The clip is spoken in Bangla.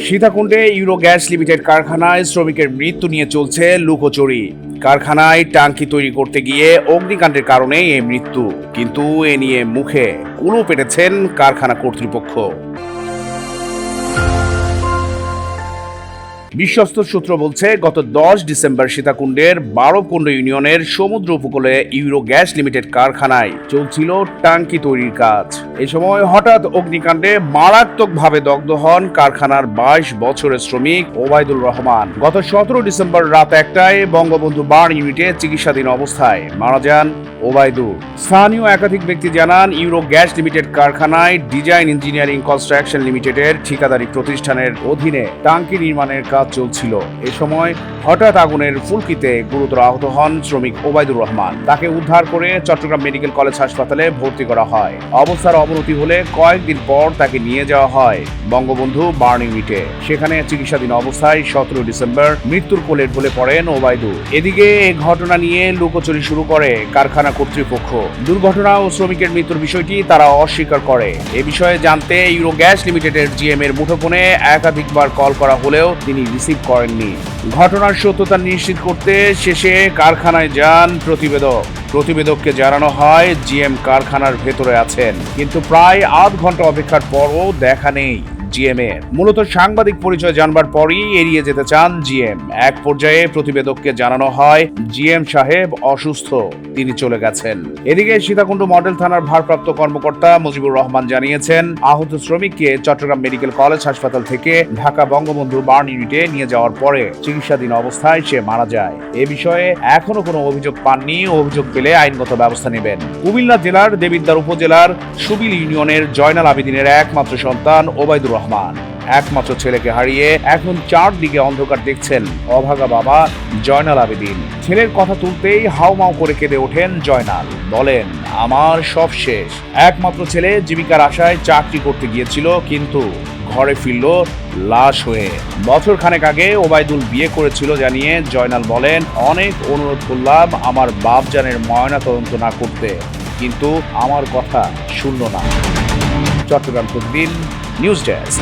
সীতাকুণ্ডে ইউরো গ্যাস লিমিটেড কারখানায় শ্রমিকের মৃত্যু নিয়ে চলছে লুকোচুরি। কারখানায় ট্যাঙ্কি তৈরি করতে গিয়ে অগ্নিকাণ্ডের কারণে এই মৃত্যু, কিন্তু এ নিয়ে মুখে কুলু পেটেছেন কারখানা কর্তৃপক্ষ। বিশ্বস্ত সূত্র বলছে, গত 10 ডিসেম্বর সীতাকুণ্ডের বারোকুণ্ড ইউনিয়নের সমুদ্র উপকূলে ইউরো গ্যাস লিমিটেড কারখানায় চলছিল ট্যাঙ্কি তৈরির কাজ। এই সময় হঠাৎ অগ্নিকাণ্ডে মারাত্মকভাবে দগ্ধ হন কারখানার 22 বছরের শ্রমিক ওবায়দুল রহমান। গত 17 ডিসেম্বর রাত 1টায় বঙ্গবন্ধু বার্ন ইউনিটে চিকিৎসাধীন অবস্থায় মারা যান ওবায়দুল। স্থানীয় একাধিক ব্যক্তি জানান, ইউরো গ্যাস লিমিটেড কারখানায় ডিজাইন ইঞ্জিনিয়ারিং কনস্ট্রাকশন লিমিটেডের ঠিকাদারি প্রতিষ্ঠানের অধীনে ট্যাঙ্কি নির্মাণের কাজ চলছিল। এ সময় হঠাৎ আগুনের ফুলকিতে গুরুতর আহত হন শ্রমিক ওবায়দুর রহমান। তাকে উদ্ধার করে চট্টগ্রাম মেডিকেল কলেজ হাসপাতালে ভর্তি করা হয়। অবস্থার অবনতি হলে কয়েকদিন পর তাকে নিয়ে যাওয়া হয় বঙ্গবন্ধু বার্ন ইউনিটে। সেখানে চিকিৎসাধীন অবস্থায় 17 ডিসেম্বর মৃত্যুর কোলে ঢলে পড়েন ওবায়দুল। এদিকে এই ঘটনা নিয়ে লুকোচুরি শুরু করে কারখানা কর্তৃপক্ষ। দুর্ঘটনা ও শ্রমিকের মৃত্যুর বিষয়টি তারা অস্বীকার করে। এ বিষয়ে জানতে ইউরো গ্যাস লিমিটেডের জিএম এর মুঠোফোনে একাধিকবার কল করা হলেও তিনি রিসিভ করেননি। ঘটনার সত্যতা নিশ্চিত করতে শেষে কারখানায় যান প্রতিবেদককে জানানো হয় জিএম কারখানার ভেতরে আছেন, কিন্তু প্রায় আধ ঘন্টা অপেক্ষার পরও দেখা নেই জিএম এর। মূলত সাংবাদিক পরিচয় জানবার পরই এড়িয়ে যেতে চান জিএম। এক পর্যায়ে প্রতিবেদককে জানানো হয় জিএম সাহেব অসুস্থ, তিনি চলে গেছেন। এদিকে সীতাকুণ্ড মডেল থানার ভারপ্রাপ্ত কর্মকর্তা মুজিবুর রহমান জানিয়েছেন, আহত শ্রমিককে চট্টগ্রাম মেডিকেল কলেজ হাসপাতাল থেকে ঢাকা বঙ্গবন্ধু বার্ন ইউনিটে নিয়ে যাওয়ার পরে চিকিৎসাধীন অবস্থায় সে মারা যায়। এ বিষয়ে এখনো কোনো অভিযোগ পাননি। অভিযোগ পেলে আইনগত ব্যবস্থা নেবেন। কুমিল্লা জেলার দেবিদ্বার উপজেলার সুবিল ইউনিয়নের জয়নাল আবেদিনের একমাত্র সন্তান ওবায়দুর রহমান। একমাত্র ছেলেকে হারিয়ে এখন চারদিকে অন্ধকার দেখছেন অভাগা বাবা জয়নাল আবেদিন। ছেলের কথা তুলতেই হাউমাউ করে কেঁদে ওঠেন জয়নাল। বলেন, আমার সব শেষ। একমাত্র ছেলে জীবিকার আশায় চাকরি করতে গিয়েছিল, কিন্তু ঘরে ফিরল লাশ হয়ে। বছর খানেক আগে ওবায়দুল বিয়ে করেছিল জানিয়ে জয়নাল বলেন, অনেক অনুরোধ করলাম আমার বাপজানের ময়নাতদন্ত না করতে, কিন্তু আমার কথা শুনল না। চট্টগ্রাম প্রতিদিন নিউজ ডেস্ক।